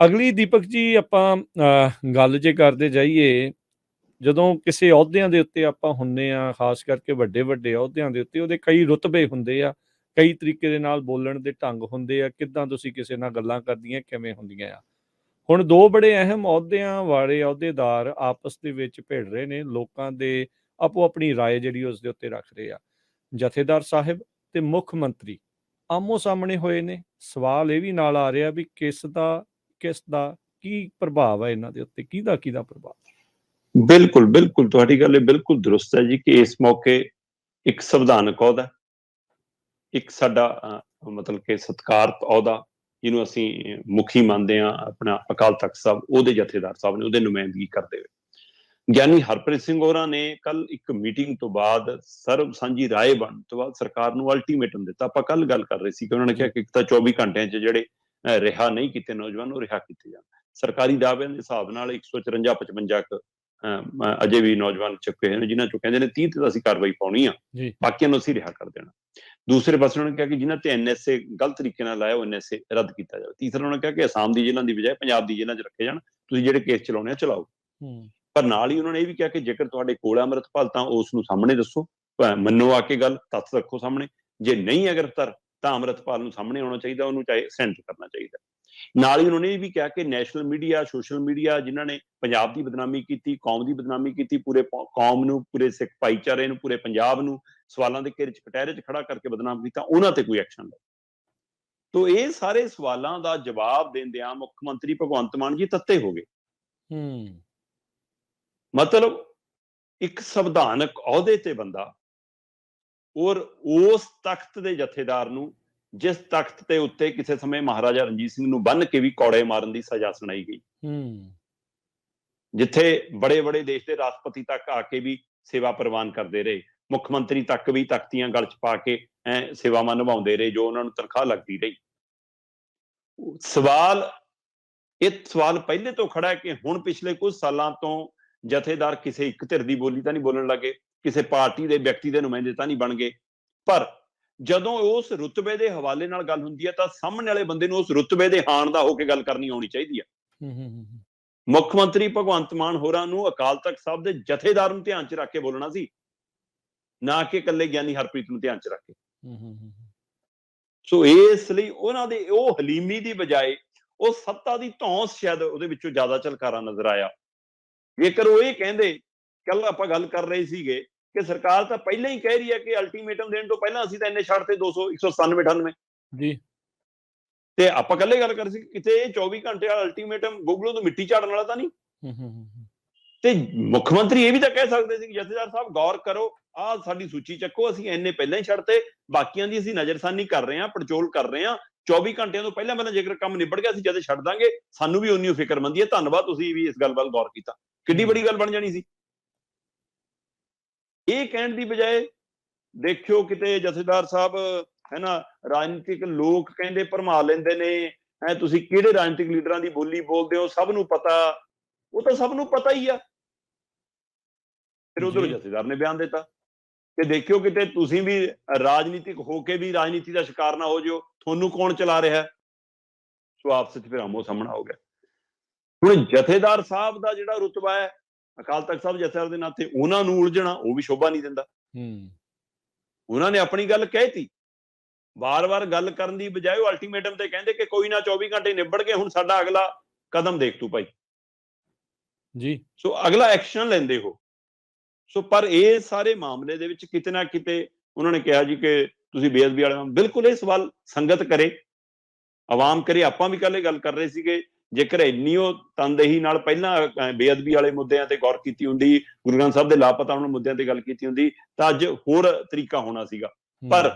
ਅਗਲੀ ਦੀਪਕ ਜੀ ਆਪਾਂ ਗੱਲ ਜੇ ਕਰਦੇ ਜਾਈਏ, ਜਦੋਂ ਕਿਸੇ ਅਹੁਦਿਆਂ ਦੇ ਉੱਤੇ ਆਪਾਂ ਹੁੰਦੇ ਹਾਂ, ਖਾਸ ਕਰਕੇ ਵੱਡੇ ਅਹੁਦਿਆਂ ਦੇ ਉੱਤੇ ਉਹਦੇ ਕਈ ਰੁਤਬੇ ਹੁੰਦੇ ਆ, ਕਈ ਤਰੀਕੇ ਦੇ ਨਾਲ ਬੋਲਣ ਦੇ ਢੰਗ ਹੁੰਦੇ ਆ, ਕਿੱਦਾਂ ਤੁਸੀਂ ਕਿਸੇ ਨਾਲ ਗੱਲਾਂ ਕਰਦੀਆਂ ਕਿਵੇਂ ਹੁੰਦੀਆਂ ਆ। ਹੁਣ ਦੋ ਬੜੇ ਅਹਿਮ ਅਹੁਦਿਆਂ ਵਾਲੇ ਅਹੁਦੇਦਾਰ ਆਪਸ ਦੇ ਵਿੱਚ ਭਿੜ ਰਹੇ ਨੇ, ਲੋਕਾਂ ਦੇ ਆਪੋ ਆਪਣੀ ਰਾਏ ਜਿਹੜੀ ਉਸ ਦੇ ਉੱਤੇ ਰੱਖ ਰਹੇ ਆ। ਜਥੇਦਾਰ ਸਾਹਿਬ ਤੇ ਮੁੱਖ ਮੰਤਰੀ ਆਮੋ ਸਾਹਮਣੇ ਹੋਏ ਨੇ। ਸਵਾਲ ਇਹ ਵੀ ਨਾਲ ਆ ਰਿਹਾ ਵੀ ਕਿਸ ਦਾ ਕੀ ਪ੍ਰਭਾਵ ਹੈ ਇਹਨਾਂ ਦੇ ਉੱਤੇ, ਕਿਹਦਾ ਪ੍ਰਭਾਵ। ਬਿਲਕੁਲ ਬਿਲਕੁਲ ਤੁਹਾਡੀ ਗੱਲ ਬਿਲਕੁਲ ਦਰੁਸਤ ਹੈ ਜੀ ਕਿ ਇਸ ਮੌਕੇ ਇੱਕ ਸੰਵਿਧਾਨਕ ਅਹੁਦਾ, ਇੱਕ ਸਾਡਾ ਮਤਲਬ ਕਿ ਸਤਿਕਾਰਤ ਅਹੁਦਾ ਜਿਹਨੂੰ ਅਸੀਂ ਮੁਖੀ ਮੰਨਦੇ ਹਾਂ, ਆਪਣਾ ਅਕਾਲ ਤਖਤ ਸਾਹਿਬ, ਉਹਦੇ ਜਥੇਦਾਰ ਸਾਹਿਬ ਨੇ ਉਹਦੇ ਨੁਮਾਇੰਦਗੀ ਕਰਦੇ ਹੋਏ ਗਿਆਨੀ ਹਰਪ੍ਰੀਤ ਸਿੰਘ ਹੋਰਾਂ ਨੇ ਕੱਲ ਇੱਕ ਮੀਟਿੰਗ ਤੋਂ ਬਾਅਦ ਸਰਬ ਸਾਂਝੀ ਰਾਏ ਬਣਨ ਤੋਂ ਬਾਅਦ ਸਰਕਾਰ ਨੂੰ ਅਲਟੀਮੇਟਮ ਦਿੱਤਾ। ਆਪਾਂ ਕੱਲ ਗੱਲ ਕਰ ਰਹੇ ਸੀ ਕਿ ਉਹਨਾਂ ਨੇ ਕਿਹਾ ਕਿ ਇੱਕ ਤਾਂ 24 ਘੰਟਿਆਂ 'ਚ ਜਿਹੜੇ ਰਿਹਾ ਨਹੀਂ ਕੀਤੇ ਨੌਜਵਾਨ, ਉਹ ਰਿਹਾ ਕੀਤੇ ਜਾਣ। ਸਰਕਾਰੀ ਦਾਅਵਿਆਂ ਦੇ ਹਿਸਾਬ ਨਾਲ 154-55 ਅਜੇ ਵੀ ਨੌਜਵਾਨ ਚੁੱਕੇ ਹੋਏ ਨੇ, ਜਿਨ੍ਹਾਂ ਚੋਂ ਕਹਿੰਦੇ ਨੇ 30 ਤੇ ਅਸੀਂ ਕਾਰਵਾਈ ਪਾਉਣੀ ਆ, ਬਾਕੀਆਂ ਨੂੰ ਅਸੀਂ ਰਿਹਾ ਕਰ ਦੇਣਾ। ਦੂਸਰੇ ਪਾਸੇ ਉਹਨਾਂ ਨੇ ਕਿਹਾ ਕਿ ਜਿਨ੍ਹਾਂ ਤੇ NSA ਗਲਤ ਤਰੀਕੇ ਨਾਲ ਲਾਇਆ, ਉਹ NSA ਰੱਦ ਕੀਤਾ ਜਾਵੇ। ਤੀਸਰਾ ਉਹਨਾਂ ਨੇ ਕਿਹਾ ਕਿ ਅਸਾਮ ਦੀ ਜੇਲ੍ਹਾਂ ਦੀ ਬਜਾਏ ਪੰਜਾਬ ਦੀ ਜੇਲ੍ਹਾਂ 'ਚ ਰੱਖੇ ਜਾਣ, ਤੁਸੀਂ ਜਿਹੜੇ ਕੇਸ ਚਲਾਉਣੇ ਆ ਚਲਾਓ। ਪਰ ਨਾਲ ਹੀ ਉਹਨਾਂ ਨੇ ਇਹ ਵੀ ਕਿਹਾ ਕਿ ਜੇਕਰ ਤੁਹਾਡੇ ਕੋਲ ਅੰਮ੍ਰਿਤਪਾਲ ਤਾਂ ਉਸ ਨੂੰ ਸਾਹਮਣੇ ਦੱਸੋ, ਮੰਨੋ ਆ ਕੇ ਗੱਲ, ਤੱਥ ਰੱਖੋ ਸਾਹਮਣੇ। ਜੇ ਨਹੀਂ ਹੈ ਗ੍ਰਿਫਤਾਰ ਤਾਂ ਅੰਮ੍ਰਿਤਪਾਲ ਨੂੰ ਸਾਹਮਣੇ ਆਉਣਾ ਚਾਹੀਦਾ, ਉਹਨੂੰ ਚਾਹੇ ਸੈਂਟਰ ਕਰਨਾ ਚਾਹੀਦਾ। ਨਾਲ ਹੀ ਉਹਨਾਂ ਨੇ ਇਹ ਵੀ ਕਿਹਾ ਕਿ ਨੈਸ਼ਨਲ ਮੀਡੀਆ, ਸੋਸ਼ਲ ਮੀਡੀਆ, ਜਿਨ੍ਹਾਂ ਨੇ ਪੰਜਾਬ ਦੀ ਬਦਨਾਮੀ ਕੀਤੀ, ਕੌਮ ਦੀ ਬਦਨਾਮੀ ਕੀਤੀ, ਪੂਰੇ ਕੌਮ ਨੂੰ, ਪੂਰੇ ਸਿੱਖ ਭਾਈਚਾਰੇ ਨੂੰ, ਪੂਰੇ ਪੰਜਾਬ ਨੂੰ ਸਵਾਲਾਂ ਦੇ ਘੇਰੇ 'ਚ ਕਟਹਿਰੇ 'ਚ ਖੜਾ ਕਰਕੇ ਬਦਨਾਮ ਕੀਤਾ, ਉਹਨਾਂ ਤੇ ਕੋਈ ਐਕਸ਼ਨ ਲਓ। ਤੋ ਇਹ ਸਾਰੇ ਸਵਾਲਾਂ ਦਾ ਜਵਾਬ ਦਿੰਦਿਆਂ ਮੁੱਖ ਮੰਤਰੀ ਭਗਵੰਤ ਮਾਨ ਜੀ ਤੱਤੇ ਹੋ ਗਏ। ਮਤਲਬ ਇੱਕ ਸੰਵਿਧਾਨਕ ਅਹੁਦੇ ਤੇ ਬੰਦਾ ਔਰ ਉਸ ਤਖਤ ਦੇ ਜਥੇਦਾਰ ਨੂੰ, ਜਿਸ ਤਖਤ ਦੇ ਉੱਤੇ ਕਿਸੇ ਸਮੇਂ ਮਹਾਰਾਜਾ ਰਣਜੀਤ ਸਿੰਘ ਨੂੰ ਬੰਨ੍ਹ ਕੇ ਵੀ ਕੌੜੇ ਮਾਰਨ ਦੀ ਸਜ਼ਾ ਸੁਣਾਈ ਗਈ, ਜਿੱਥੇ ਬੜੇ ਬੜੇ ਦੇਸ਼ ਦੇ ਰਾਸ਼ਟਰਪਤੀ ਤੱਕ ਆ ਕੇ ਵੀ ਸੇਵਾ ਪ੍ਰਵਾਨ ਕਰਦੇ ਰਹੇ, ਮੁੱਖ ਮੰਤਰੀ ਤੱਕ ਵੀ ਤਖਤੀਆਂ ਗਲ 'ਚ ਪਾ ਕੇ ਸੇਵਾਵਾਂ ਨਿਭਾਉਂਦੇ ਰਹੇ, ਜੋ ਉਹਨਾਂ ਨੂੰ ਤਨਖਾਹ ਲੱਗਦੀ ਰਹੀ। ਇਹ ਸਵਾਲ ਪਹਿਲੇ ਤੋਂ ਖੜਾ ਹੈ ਕਿ ਹੁਣ ਪਿਛਲੇ ਕੁਝ ਸਾਲਾਂ ਤੋਂ ਜਥੇਦਾਰ ਕਿਸੇ ਇੱਕ ਧਿਰ ਦੀ ਬੋਲੀ ਤਾਂ ਨਹੀਂ ਬੋਲਣ ਲੱਗੇ, ਕਿਸੇ ਪਾਰਟੀ ਦੇ ਵਿਅਕਤੀ ਦੇ ਨੁਮਾਇੰਦੇ ਤਾਂ ਨਹੀਂ ਬਣ ਗਏ। ਪਰ ਜਦੋਂ ਉਸ ਰੁਤਬੇ ਦੇ ਹਵਾਲੇ ਨਾਲ ਗੱਲ ਹੁੰਦੀ ਹੈ ਤਾਂ ਸਾਹਮਣੇ ਵਾਲੇ ਬੰਦੇ ਨੂੰ ਉਸ ਰੁਤਬੇ ਦੇ ਹਾਣ ਦਾ ਹੋ ਕੇ ਗੱਲ ਕਰਨੀ ਆਉਣੀ ਚਾਹੀਦੀ ਹੈ। ਮੁੱਖ ਮੰਤਰੀ ਭਗਵੰਤ ਮਾਨ ਹੋਰਾਂ ਨੂੰ ਅਕਾਲ ਤਖਤ ਸਾਹਿਬ ਦੇ ਜਥੇਦਾਰ ਨੂੰ ਧਿਆਨ 'ਚ ਰੱਖ ਕੇ ਬੋਲਣਾ ਸੀ, ਨਾ ਕਿ ਇਕੱਲੇ ਗਿਆਨੀ ਹਰਪ੍ਰੀਤ ਨੂੰ ਧਿਆਨ 'ਚ ਰੱਖ ਕੇ। ਸੋ ਇਸ ਲਈ ਉਹਨਾਂ ਦੇ ਉਹ ਹਲੀਮੀ ਦੀ ਬਜਾਏ ਉਹ ਸੱਤਾ ਦੀ ਧੌਂਸ ਸ਼ਾਇਦ ਉਹਦੇ ਵਿੱਚੋਂ ਜ਼ਿਆਦਾ ਝਲਕਾਰਾ ਨਜ਼ਰ ਆਇਆ। ਜੇਕਰ ਉਹ ਇਹ ਕਹਿੰਦੇ, ਕੱਲ ਆਪਾਂ ਗੱਲ ਕਰ ਰਹੇ ਸੀਗੇ ਕਿ ਸਰਕਾਰ ਤਾਂ ਪਹਿਲਾਂ ਹੀ ਕਹਿ ਰਹੀ ਹੈ ਕਿ ਅਲਟੀਮੇਟਮ ਦੇਣ ਤੋਂ ਪਹਿਲਾਂ ਅਸੀਂ ਤਾਂ ਇੰਨੇ ਛੱਡਤੇ 200, 197, 98 ਜੀ, ਤੇ ਆਪਾਂ ਕੱਲੇ ਗੱਲ ਕਰ ਸੀ ਕਿਤੇ 24 ਘੰਟੇ ਵਾਲਾ ਅਲਟੀਮੇਟਮ ਗੂਗਲੋਂ ਤੋਂ ਮਿੱਟੀ ਝਾੜਨ ਵਾਲਾ ਤਾਂ ਨਹੀਂ। ਤੇ ਮੁੱਖ ਮੰਤਰੀ ਇਹ ਵੀ ਤਾਂ ਕਹਿ ਸਕਦੇ ਸੀ ਕਿ ਜਥੇਦਾਰ ਸਾਹਿਬ ਗੌਰ ਕਰੋ, ਆਹ ਸਾਡੀ ਸੂਚੀ ਚੱਕੋ, ਅਸੀਂ ਇੰਨੇ ਪਹਿਲਾਂ ਹੀ ਛੱਡਤੇ, ਬਾਕੀਆਂ ਦੀ ਅਸੀਂ ਨਜ਼ਰਸਾਨੀ ਕਰ ਰਹੇ ਹਾਂ, ਪੜਚੋਲ ਕਰ ਰਹੇ ਹਾਂ, 24 ਘੰਟਿਆਂ ਤੋਂ ਪਹਿਲਾਂ ਜੇਕਰ ਕੰਮ ਨਿਬੜ ਗਿਆ ਅਸੀਂ ਜਦ ਛੱਡ ਦਾਂਗੇ, ਸਾਨੂੰ ਵੀ ਉਨੀ ਫਿਕਰਮੰਦੀ ਹੈ, ਧੰਨਵਾਦ ਤੁਸੀਂ ਵੀ ਇਸ ਗੱਲ ਵੱਲ ਗੌਰ ਕੀਤਾ। ਕਿੱਡੀ ਵੱਡੀ ਗੱਲ ਬਣ ਜਾਣੀ ਸੀ। ਇਹ ਕਹਿਣ ਦੀ ਬਜਾਏ ਦੇਖਿਓ ਕਿਤੇ ਜਥੇਦਾਰ ਸਾਹਿਬ ਹੈ ਨਾ, ਰਾਜਨੀਤਿਕ ਲੋਕ ਕਹਿੰਦੇ ਭਰਮਾ ਲੈਂਦੇ ਨੇ, ਤੁਸੀਂ ਕਿਹੜੇ ਰਾਜਨੀਤਿਕ ਲੀਡਰਾਂ ਦੀ ਬੋਲੀ ਬੋਲਦੇ ਹੋ, ਸਭ ਨੂੰ ਪਤਾ। ਉਹ ਤਾਂ ਸਭ ਨੂੰ ਪਤਾ ਹੀ ਆ। ਫਿਰ ਉਧਰੋਂ ਜਥੇਦਾਰ ਨੇ ਬਿਆਨ ਦਿੱਤਾ ਕਿ ਦੇਖਿਓ ਕਿਤੇ ਤੁਸੀਂ ਵੀ ਰਾਜਨੀਤਿਕ ਹੋ ਕੇ ਵੀ ਰਾਜਨੀਤੀ ਦਾ ਸ਼ਿਕਾਰ ਨਾ ਹੋ ਜਾਓ, ਤੁਹਾਨੂੰ ਕੌਣ ਚਲਾ ਰਿਹਾ। ਸੋ ਆਪਸ ਵਿੱਚ ਫਿਰ ਆਮੋ ਸਾਹਮਣਾ ਹੋ ਗਿਆ। ਹੁਣ ਜਥੇਦਾਰ ਸਾਹਿਬ ਦਾ ਜਿਹੜਾ ਰੁਤਬਾ ਹੈ ਅਕਾਲ ਤਖਤ ਸਾਹਿਬ ਜਥੇਦਾਰ ਦੇ ਨਾਤੇ, ਉਹਨਾਂ ਨੂੰ ਉਲਝਣਾ ਉਹ ਵੀ ਸ਼ੋਭਾ ਨਹੀਂ ਦਿੰਦਾ। ਉਹਨਾਂ ਨੇ ਆਪਣੀ ਗੱਲ ਕਹਿਤੀ, ਵਾਰ-ਵਾਰ ਗੱਲ ਕਰਨ ਦੀ ਬਜਾਏ ਉਹ ਅਲਟੀਮੇਟਮ ਤੇ ਕਹਿੰਦੇ ਕਿ ਕੋਈ ਨਾ 24 ਘੰਟੇ ਨਿਬੜ ਗਏ, ਹੁਣ ਸਾਡਾ ਅਗਲਾ ਕਦਮ ਦੇਖ ਤੂੰ ਭਾਈ ਜੀ। ਸੋ ਅਗਲਾ ਐਕਸ਼ਨ ਲੈਂਦੇ ਹੋ। ਸੋ ਪਰ ਇਹ ਸਾਰੇ ਮਾਮਲੇ ਦੇ ਵਿੱਚ ਕਿਤੇ ਨਾ ਕਿਤੇ ਉਹਨਾਂ ਨੇ ਕਿਹਾ ਜੀ ਕਿ ਤੁਸੀਂ ਬੇਅਦਬੀ ਵਾਲੇ, ਬਿਲਕੁਲ ਇਹ ਸਵਾਲ ਸੰਗਤ ਕਰੇ, ਆਵਾਮ ਕਰੇ। ਆਪਾਂ ਵੀ ਕੱਲ ਇਹ ਗੱਲ ਕਰ ਰਹੇ ਸੀਗੇ, ਜੇਕਰ ਇੰਨੀ ਉਹ ਤਨਦੇਹੀ ਨਾਲ ਪਹਿਲਾਂ ਬੇਅਦਬੀ ਵਾਲੇ ਮੁੱਦਿਆਂ ਤੇ ਗੌਰ ਕੀਤੀ ਹੁੰਦੀ, ਗੁਰੂ ਗ੍ਰੰਥ ਸਾਹਿਬ ਦੇ ਲਾਪਤਾ ਹੋਣ ਮੁੱਦਿਆਂ ਤੇ ਗੱਲ ਕੀਤੀ ਹੁੰਦੀ, ਤਾਂ ਅੱਜ ਹੋਰ ਤਰੀਕਾ ਹੋਣਾ ਸੀਗਾ। ਪਰ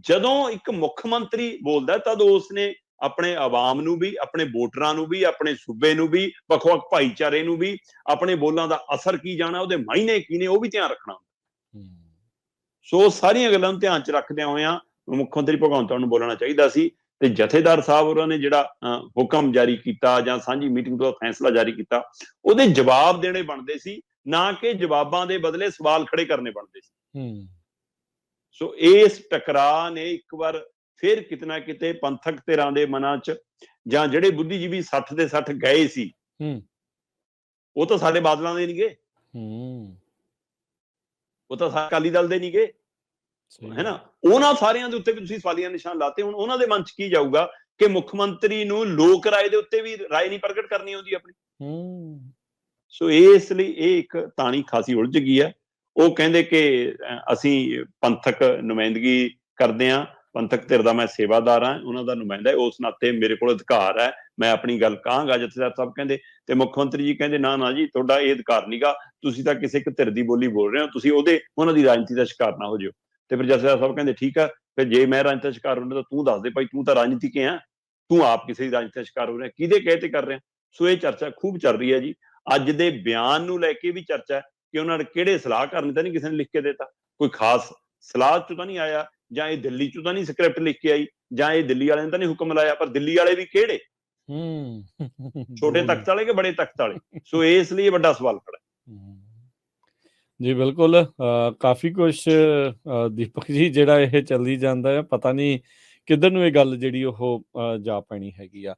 ਜਦੋਂ ਇੱਕ ਮੁੱਖ ਮੰਤਰੀ ਬੋਲਦਾ ਤਦ ਉਸਨੇ ਆਪਣੇ ਆਵਾਮ ਨੂੰ ਵੀ, ਆਪਣੇ ਵੋਟਰਾਂ ਨੂੰ ਵੀ, ਆਪਣੇ ਸੂਬੇ ਨੂੰ ਵੀ, ਵੱਖ-ਵੱਖ ਭਾਈਚਾਰੇ ਨੂੰ ਵੀ ਆਪਣੇ ਬੋਲਾਂ ਦਾ ਅਸਰ ਕੀ ਜਾਣਾ, ਉਹਦੇ ਮਾਇਨੇ ਕੀ ਨੇ, ਉਹ ਵੀ ਧਿਆਨ ਰੱਖਣਾ। ਸੋ ਸਾਰੀਆਂ ਗੱਲਾਂ ਨੂੰ ਧਿਆਨ 'ਚ ਰੱਖਦਿਆਂ ਹੋਇਆਂ ਮੁੱਖ ਮੰਤਰੀ ਭਗਵੰਤ ਮਾਨ ਨੂੰ ਬੋਲਣਾ ਚਾਹੀਦਾ ਸੀ। ਤੇ ਜਥੇਦਾਰ ਸਾਹਿਬ ਉਹਨਾਂ ਨੇ ਜਿਹੜਾ ਹੁਕਮ ਜਾਰੀ ਕੀਤਾ ਜਾਂ ਸਾਂਝੀ ਮੀਟਿੰਗ ਤੋਂ ਫੈਸਲਾ ਜਾਰੀ ਕੀਤਾ, ਉਹਦੇ ਜਵਾਬ ਦੇਣੇ ਬਣਦੇ ਸੀ, ਨਾ ਕਿ ਜਵਾਬਾਂ ਦੇ ਬਦਲੇ ਸਵਾਲ ਖੜੇ ਕਰਨੇ ਬਣਦੇ ਸੀ। ਸੋ ਇਸ ਟਕਰਾਅ ਨੇ ਇੱਕ ਵਾਰ ਫਿਰ ਕਿਤੇ ਨਾ ਕਿਤੇ ਪੰਥਕ ਧਿਰਾਂ ਦੇ ਮਨਾਂ 'ਚ ਜਾਂ ਜਿਹੜੇ ਬੁੱਧੀਜੀਵੀ 60 ਦੇ 60 ਗਏ ਸੀ ਹੂੰ ਉਹ ਤਾਂ ਸਾਡੇ ਬਾਦਲਾਂ ਦੇ ਨਹੀਂ ਗਏ, ਹੂੰ ਉਹ ਤਾਂ ਸਾਡੇ ਅਕਾਲੀ ਦਲ ਦੇ ਨਹੀਂ ਗਏ, ਸਹੀ ਹੈ ਗੱਲ। ਨਾ। ਉਹਨਾਂ ਸਾਰਿਆਂ ਦੇ ਉੱਤੇ ਵੀ ਤੁਸੀਂ ਸਵਾਲੀਆ ਨਿਸ਼ਾਨ ਲਾਤੇ। ਹੁਣ ਉਹਨਾਂ ਦੇ ਮਨ 'ਚ ਕੀ ਜਾਊਗਾ ਕਿ ਮੁੱਖ ਮੰਤਰੀ ਨੂੰ ਲੋਕ ਰਾਏ ਦੇ ਉੱਤੇ ਵੀ ਰਾਏ ਨਹੀਂ ਪ੍ਰਗਟ ਕਰਨੀ ਆਉਂਦੀ ਆਪਣੀ। ਹੂੰ ਸੋ ਇਸ ਲਈ ਇਹ ਇੱਕ ਤਾਣੀ ਖਾਸੀ ਉਲਝ ਗਈ ਹੈ। ਉਹ ਕਹਿੰਦੇ ਕਿ ਅਸੀਂ ਪੰਥਕ ਨੁਮਾਇੰਦਗੀ ਕਰਦੇ ਹਾਂ, ਪੰਥਕ ਧਿਰ ਦਾ ਮੈਂ ਸੇਵਾਦਾਰ ਹਾਂ, ਉਹਨਾਂ ਦਾ ਨੁਮਾਇੰਦਾ, ਉਸ ਨਾਤੇ ਮੇਰੇ ਕੋਲ ਅਧਿਕਾਰ ਹੈ, ਮੈਂ ਆਪਣੀ ਗੱਲ ਕਹਾਂਗਾ। ਜਥੇਦਾਰ ਸਾਹਿਬ ਕਹਿੰਦੇ, ਤੇ ਮੁੱਖ ਮੰਤਰੀ ਜੀ ਕਹਿੰਦੇ ਨਾ ਨਾ ਜੀ, ਤੁਹਾਡਾ ਇਹ ਅਧਿਕਾਰ ਨਹੀਂਗਾ, ਤੁਸੀਂ ਤਾਂ ਕਿਸੇ ਇੱਕ ਧਿਰ ਦੀ ਬੋਲੀ ਬੋਲ ਰਹੇ ਹੋ, ਤੁਸੀਂ ਉਹਨਾਂ ਦੀ ਰਾਜਨੀਤੀ ਦਾ ਸ਼ਿਕਾਰ ਨਾ ਹੋ ਜਾਓ। ਤੇ ਫਿਰ ਜਥੇਦਾਰ ਸਾਹਿਬ ਕਹਿੰਦੇ ਠੀਕ ਆ, ਫਿਰ ਜੇ ਮੈਂ ਰਾਜਨੀਤੀ ਦਾ ਸ਼ਿਕਾਰ ਹੁੰਦਾ ਤਾਂ ਤੂੰ ਦੱਸ ਦੇ ਭਾਈ, ਤੂੰ ਤਾਂ ਰਾਜਨੀਤਿਕ ਹੈ, ਤੂੰ ਆਪ ਕਿਸੇ ਦੀ ਰਾਜਨੀਤੀ ਦਾ ਸ਼ਿਕਾਰ ਹੋ ਰਿਹਾ, ਕਿਹਦੇ ਕਹੇ ਤੇ ਕਰ ਰਿਹਾ। ਸੋ ਇਹ ਚਰਚਾ ਖੂਬ ਚੱਲ ਰਹੀ ਹੈ ਜੀ। ਅੱਜ ਦੇ ਬਿਆਨ ਨੂੰ ਲੈ ਕੇ ਵੀ ਚਰਚਾ ਹੈ ਕਿ ਉਹਨਾਂ ਨੇ ਕਿਹੜੇ ਸਲਾਹਕਾਰ ਨੇ ਤਾਂ ਨਹੀਂ ਕਿਸੇ ਨੇ ਲਿਖ ਕੇ ਦਿੱਤਾ, ਕੋਈ ਖਾਸ ਸਲਾਹ ਚੋਂ ਤਾਂ ਨਹੀਂ ਆਇਆ, ਜਾਂ ਇਹ ਦਿੱਲੀ ਚੋਂ ਤਾਂ ਨਹੀਂ ਸਕ੍ਰਿਪਟ ਲਿਖ ਕੇ ਆਈ, ਜਾਂ ਇਹ ਦਿੱਲੀ ਵਾਲਿਆਂ ਨੇ ਤਾਂ ਨਹੀਂ ਹੁਕਮ ਲਾਇਆ। ਪਰ ਦਿੱਲੀ ਵਾਲੇ ਵੀ ਕਿਹੜੇ, ਛੋਟੇ ਤਖਤ ਵਾਲੇ ਕਿ ਬੜੇ ਤਖਤ ਵਾਲੇ? ਸੋ ਇਸ ਲਈ ਵੱਡਾ ਸਵਾਲ ਖੜਾ ਹੈ। ਜੀ ਬਿਲਕੁਲ, ਕਾਫੀ ਕੁਛ ਦੀਪਕ ਜੀ ਜਿਹੜਾ ਇਹ ਚੱਲੀ ਜਾਂਦਾ ਹੈ, ਪਤਾ ਨਹੀਂ ਕਿੱਧਰ ਨੂੰ ਇਹ ਗੱਲ ਜਿਹੜੀ ਉਹ ਜਾ ਪੈਣੀ ਹੈਗੀ ਆ।